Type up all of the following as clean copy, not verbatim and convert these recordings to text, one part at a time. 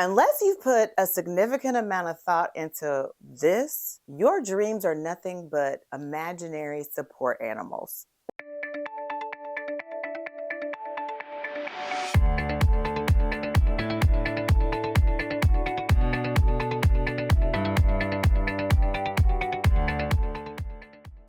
Unless you've put a significant amount of thought into this, your dreams are nothing but imaginary support animals.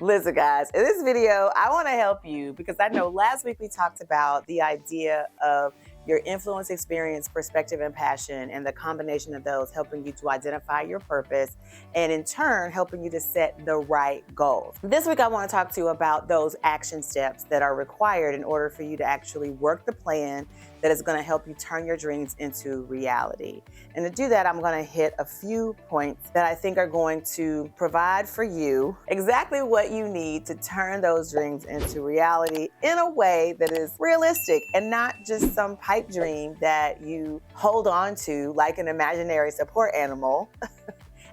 Listen, guys, in this video, I want to help you because I know last week we talked about the idea of your influence, experience, perspective, and passion, and the combination of those helping you to identify your purpose and in turn helping you to set the right goals. This week, I want to talk to you about those action steps that are required in order for you to actually work the plan that is going to help you turn your dreams into reality. And to do that, I'm going to hit a few points that I think are going to provide for you exactly what you need to turn those dreams into reality in a way that is realistic and not just some pipe dream that you hold on to like an imaginary support animal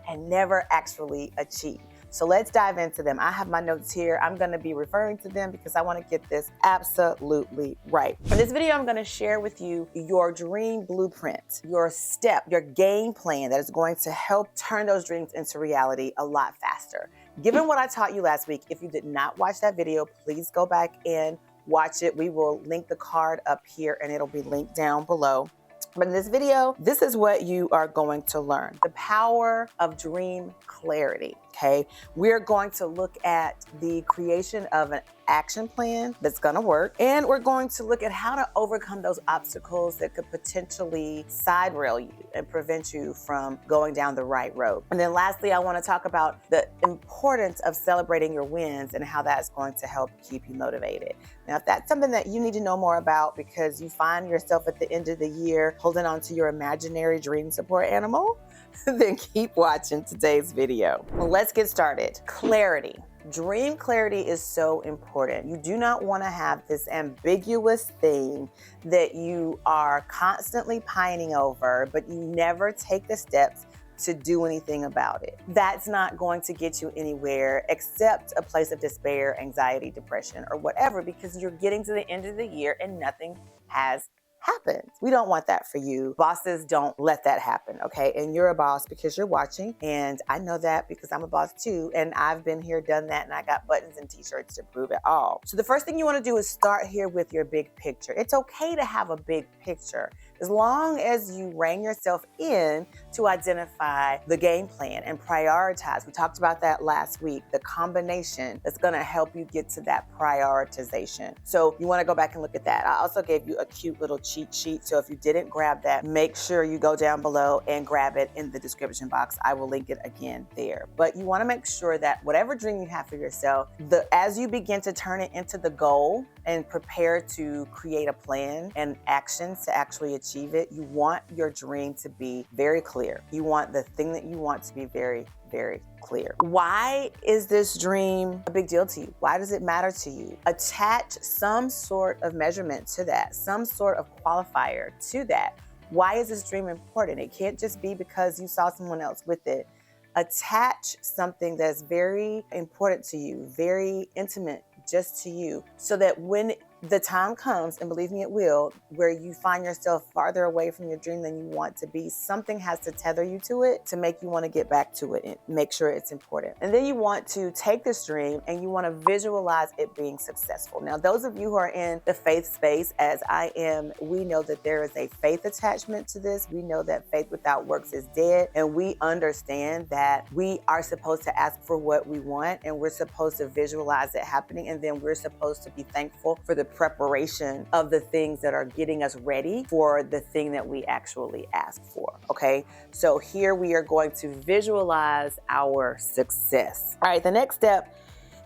and never actually achieve. So let's dive into them. I have my notes here. I'm going to be referring to them because I want to get this absolutely right. In this video, I'm going to share with you your dream blueprint, your step, your game plan that is going to help turn those dreams into reality a lot faster. Given what I taught you last week, if you did not watch that video, please go back and watch it. We will link the card up here and it'll be linked down below. But in this video, this is what you are going to learn. The power of dream clarity, okay? We're going to look at the creation of an action plan that's gonna work. And we're going to look at how to overcome those obstacles that could potentially side rail you and prevent you from going down the right road. And then lastly, I wanna talk about the importance of celebrating your wins and how that's going to help keep you motivated. Now, if that's something that you need to know more about because you find yourself at the end of the year holding on to your imaginary dream support animal, then keep watching today's video. Well, let's get started. Clarity. Dream clarity is so important. You do not want to have this ambiguous thing that you are constantly pining over, but you never take the steps to do anything about it. That's not going to get you anywhere except a place of despair, anxiety, depression, or whatever, because you're getting to the end of the year and nothing has happened. We don't want that for you. Bosses don't let that happen, okay? And you're a boss because you're watching, and I know that because I'm a boss too, and I've been here, done that, and I got buttons and t-shirts to prove it all. So the first thing you want to do is start here with your big picture. It's okay to have a big picture as long as you rein yourself in to identify the game plan and prioritize. We talked about that last week, the combination that's going to help you get to that prioritization. So you want to go back and look at that. I also gave you a cute little cheat sheet. So if you didn't grab that, make sure you go down below and grab it in the description box. I will link it again there. But you want to make sure that whatever dream you have for yourself, as you begin to turn it into the goal and prepare to create a plan and actions to actually achieve it, you want your dream to be very clear. You want the thing that you want to be very, very clear. Why is this dream a big deal to you? Why does it matter to you? Attach some sort of measurement to that, some sort of qualifier to that. Why is this dream important? It can't just be because you saw someone else with it. Attach something that's very important to you, very intimate just to you, so that when the time comes, and believe me it will, where you find yourself farther away from your dream than you want to be, something has to tether you to it to make you want to get back to it and make sure it's important. And then you want to take this dream and you want to visualize it being successful. Now, those of you who are in the faith space, as I am, we know that there is a faith attachment to this. We know that faith without works is dead. And we understand that we are supposed to ask for what we want and we're supposed to visualize it happening. And then we're supposed to be thankful for the preparation of the things that are getting us ready for the thing that we actually ask for, okay? So here we are going to visualize our success. All right, the next step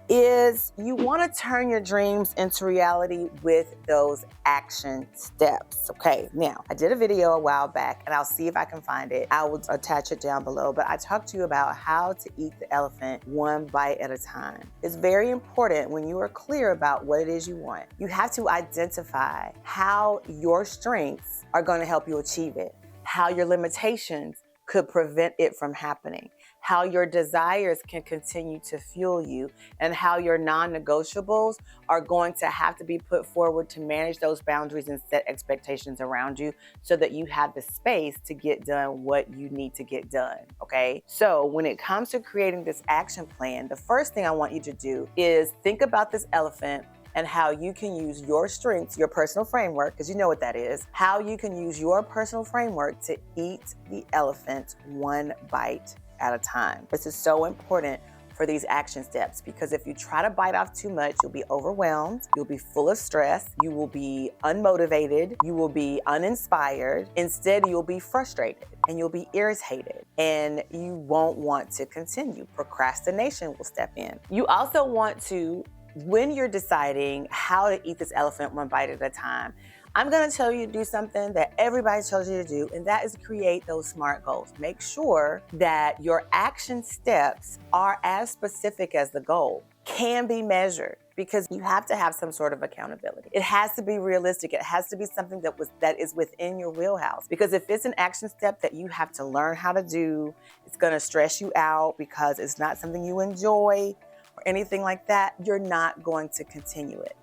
is you want to turn your dreams into reality with those action steps. Okay, now I did a video a while back and I'll see if I can find it. I will attach it down below, but I talked to you about how to eat the elephant one bite at a time. It's very important when you are clear about what it is you want. You have to identify how your strengths are going to help you achieve it, how your limitations could prevent it from happening, how your desires can continue to fuel you, and how your non-negotiables are going to have to be put forward to manage those boundaries and set expectations around you so that you have the space to get done what you need to get done, okay? So when it comes to creating this action plan, the first thing I want you to do is think about this elephant and how you can use your strengths, your personal framework, because you know what that is, how you can use your personal framework to eat the elephant one bite at a time. This is so important for these action steps, because if you try to bite off too much, you'll be overwhelmed, you'll be full of stress, you will be unmotivated, you will be uninspired. Instead, you'll be frustrated and you'll be irritated and you won't want to continue. Procrastination will step in. You also want to, when you're deciding how to eat this elephant one bite at a time, I'm gonna tell you to do something that everybody tells you to do, and that is create those SMART goals. Make sure that your action steps are as specific as the goal, can be measured, because you have to have some sort of accountability. It has to be realistic. It has to be something that is within your wheelhouse. Because if it's an action step that you have to learn how to do, it's gonna stress you out because it's not something you enjoy or anything like that, you're not going to continue it.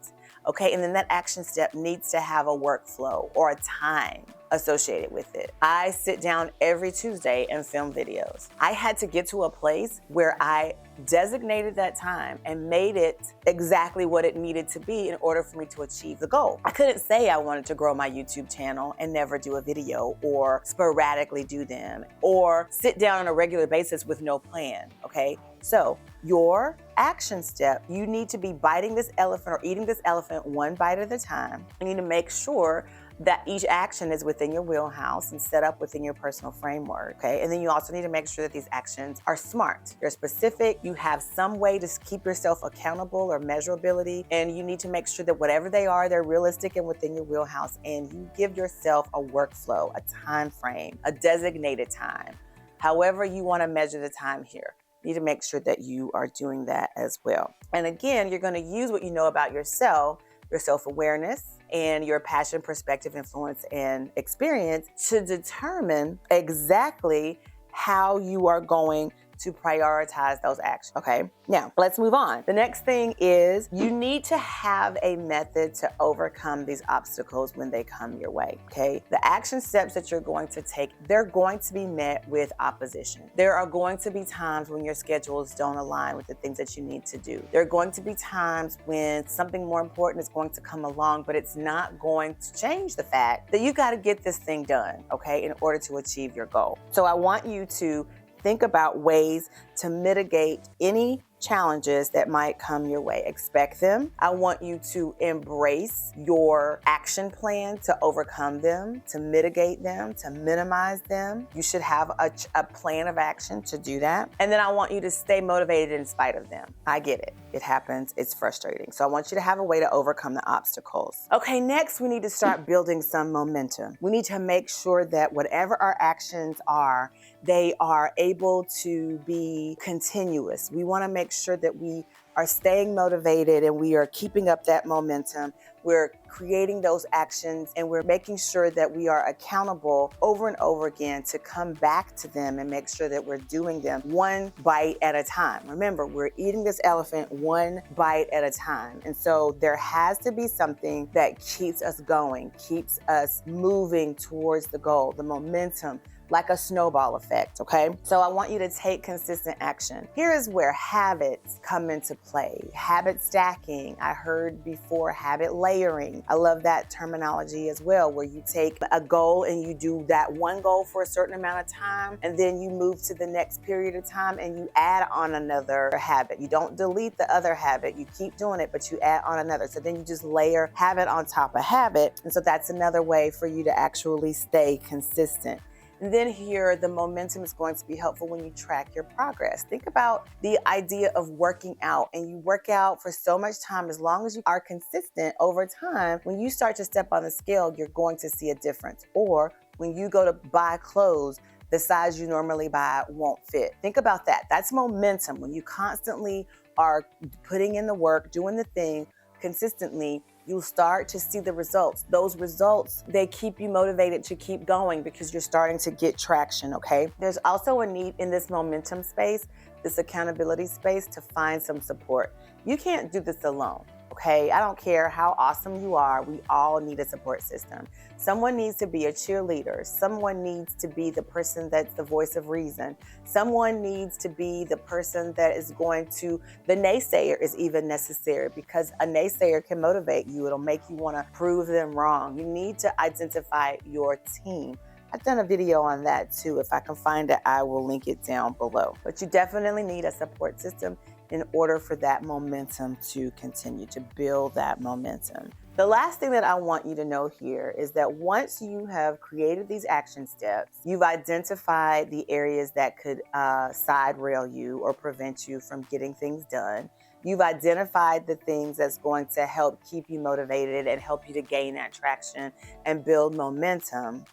Okay, and then that action step needs to have a workflow or a time associated with it. I sit down every Tuesday and film videos. I had to get to a place where I designated that time and made it exactly what it needed to be in order for me to achieve the goal. I couldn't say I wanted to grow my YouTube channel and never do a video or sporadically do them or sit down on a regular basis with no plan, okay? So your action step, you need to be biting this elephant or eating this elephant one bite at a time. You need to make sure that each action is within your wheelhouse and set up within your personal framework, okay? And then you also need to make sure that these actions are SMART. They're specific, you have some way to keep yourself accountable or measurability, and you need to make sure that whatever they are, they're realistic and within your wheelhouse, and you give yourself a workflow, a time frame, a designated time. However you wanna measure the time here. You need to make sure that you are doing that as well. And again, you're gonna use what you know about yourself, your self-awareness, and your passion, perspective, influence, and experience to determine exactly how you are going to prioritize those actions, okay? Now, let's move on. The next thing is you need to have a method to overcome these obstacles when they come your way, okay? The action steps that you're going to take, they're going to be met with opposition. There are going to be times when your schedules don't align with the things that you need to do. There are going to be times when something more important is going to come along, but it's not going to change the fact that you gotta get this thing done, okay, in order to achieve your goal. So I want you to think about ways to mitigate any challenges that might come your way. Expect them. I want you to embrace your action plan to overcome them, to mitigate them, to minimize them. You should have a plan of action to do that. And then I want you to stay motivated in spite of them. I get it. It happens. It's frustrating. So I want you to have a way to overcome the obstacles. Okay, next we need to start building some momentum. We need to make sure that whatever our actions are, they are able to be continuous. We want to make sure that we are staying motivated and we are keeping up that momentum. We're creating those actions and we're making sure that we are accountable over and over again to come back to them and make sure that we're doing them one bite at a time. Remember, we're eating this elephant one bite at a time. And so there has to be something that keeps us going, keeps us moving towards the goal, the momentum, like a snowball effect, okay? So I want you to take consistent action. Here is where habits come into play. Habit stacking, I heard before, habit layering. I love that terminology as well, where you take a goal and you do that one goal for a certain amount of time, and then you move to the next period of time and you add on another habit. You don't delete the other habit, you keep doing it, but you add on another. So then you just layer habit on top of habit. And so that's another way for you to actually stay consistent. And then here, the momentum is going to be helpful when you track your progress. Think about the idea of working out, and you work out for so much time. As long as you are consistent over time, when you start to step on the scale, you're going to see a difference. Or when you go to buy clothes, the size you normally buy won't fit. Think about that. That's momentum. When you constantly are putting in the work, doing the thing consistently, you'll start to see the results. Those results, they keep you motivated to keep going because you're starting to get traction, okay? There's also a need in this momentum space, this accountability space, to find some support. You can't do this alone. Okay, I don't care how awesome you are, we all need a support system. Someone needs to be a cheerleader. Someone needs to be the person that's the voice of reason. Someone needs to be the person that is going to, the naysayer is even necessary, because a naysayer can motivate you. It'll make you want to prove them wrong. You need to identify your team. I've done a video on that too. If I can find it, I will link it down below. But you definitely need a support system in order for that momentum to continue, to build that momentum. The last thing that I want you to know here is that once you have created these action steps, you've identified the areas that could side rail you or prevent you from getting things done. You've identified the things that's going to help keep you motivated and help you to gain that traction and build momentum,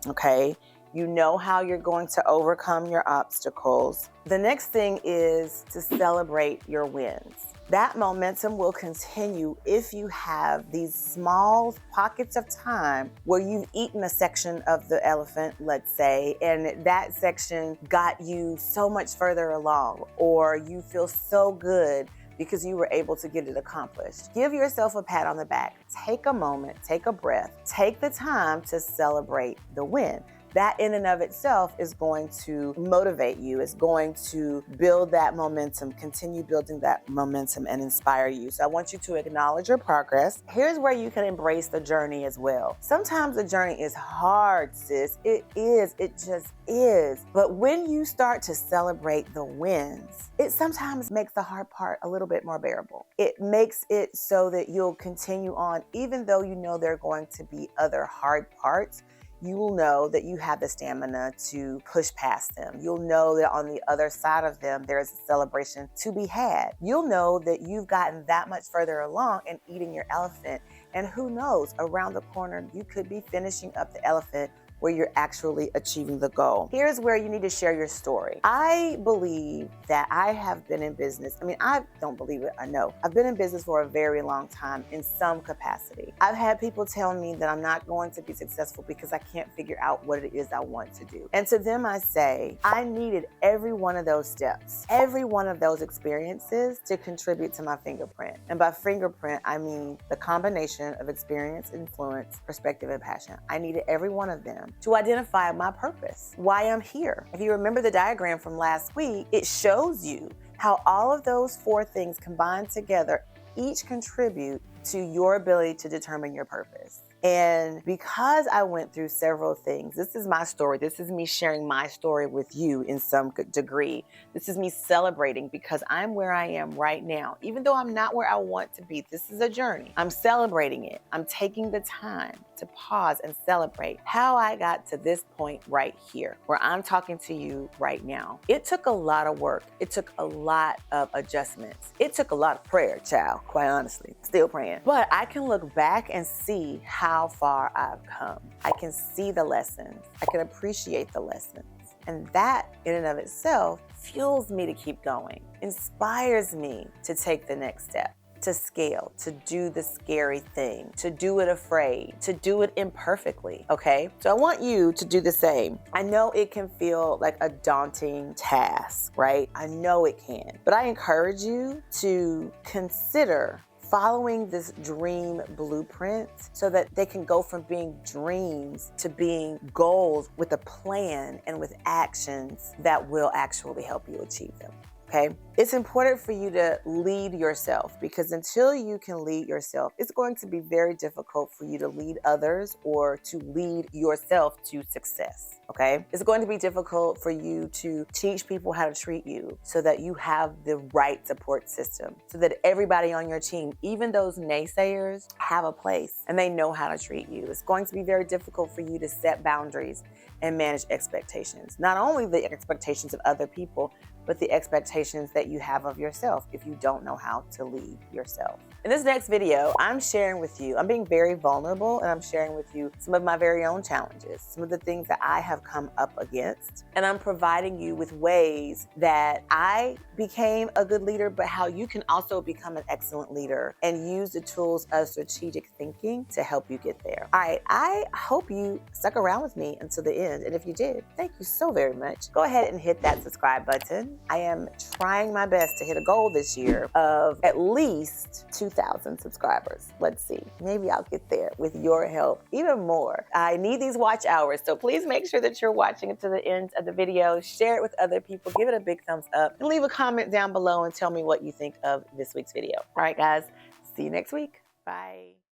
okay? You know how you're going to overcome your obstacles. The next thing is to celebrate your wins. That momentum will continue if you have these small pockets of time where you've eaten a section of the elephant, let's say, and that section got you so much further along, or you feel so good because you were able to get it accomplished. Give yourself a pat on the back. Take a moment, take a breath, take the time to celebrate the win. That in and of itself is going to motivate you. It's going to build that momentum, continue building that momentum and inspire you. So I want you to acknowledge your progress. Here's where you can embrace the journey as well. Sometimes the journey is hard, sis. It is, it just is. But when you start to celebrate the wins, it sometimes makes the hard part a little bit more bearable. It makes it so that you'll continue on, even though you know there are going to be other hard parts. You will know that you have the stamina to push past them. You'll know that on the other side of them, there is a celebration to be had. You'll know that you've gotten that much further along in eating your elephant. And who knows, around the corner, you could be finishing up the elephant where you're actually achieving the goal. Here's where you need to share your story. I believe that I have been in business. I mean, I don't believe it, I know. I've been in business for a very long time in some capacity. I've had people tell me that I'm not going to be successful because I can't figure out what it is I want to do. And to them I say, I needed every one of those steps, every one of those experiences to contribute to my fingerprint. And by fingerprint, I mean the combination of experience, influence, perspective, and passion. I needed every one of them to identify my purpose, why I'm here. If you remember the diagram from last week, it shows you how all of those four things combined together each contribute to your ability to determine your purpose. And because I went through several things, this is my story. This is me sharing my story with you in some degree. This is me celebrating because I'm where I am right now. Even though I'm not where I want to be, this is a journey. I'm celebrating it. I'm taking the time to pause and celebrate how I got to this point right here, where I'm talking to you right now. It took a lot of work. It took a lot of adjustments. It took a lot of prayer, child, quite honestly. Still praying. But I can look back and see how far I've come. I can see the lessons. I can appreciate the lessons. And that in and of itself fuels me to keep going, inspires me to take the next step, to scale, to do the scary thing, to do it afraid, to do it imperfectly, okay? So I want you to do the same. I know it can feel like a daunting task, right? I know it can, but I encourage you to consider following this dream blueprint so that they can go from being dreams to being goals with a plan and with actions that will actually help you achieve them. Okay? It's important for you to lead yourself, because until you can lead yourself, it's going to be very difficult for you to lead others or to lead yourself to success. Okay? It's going to be difficult for you to teach people how to treat you so that you have the right support system, so that everybody on your team, even those naysayers, have a place and they know how to treat you. It's going to be very difficult for you to set boundaries and manage expectations. Not only the expectations of other people, but the expectations that you have of yourself if you don't know how to lead yourself. In this next video, I'm sharing with you, I'm being very vulnerable, and I'm sharing with you some of my very own challenges, some of the things that I have come up against, and I'm providing you with ways that I became a good leader, but how you can also become an excellent leader and use the tools of strategic thinking to help you get there. All right, I hope you stuck around with me until the end, and if you did, thank you so very much. Go ahead and hit that subscribe button. I am trying my best to hit a goal this year of at least 2,000 subscribers. Let's see, maybe I'll get there with your help even more. I need these watch hours, so please make sure that you're watching it to the end of the video. Share it with other people, give it a big thumbs up, and leave a comment down below and tell me what you think of this week's video. All right, guys, see you next week. Bye.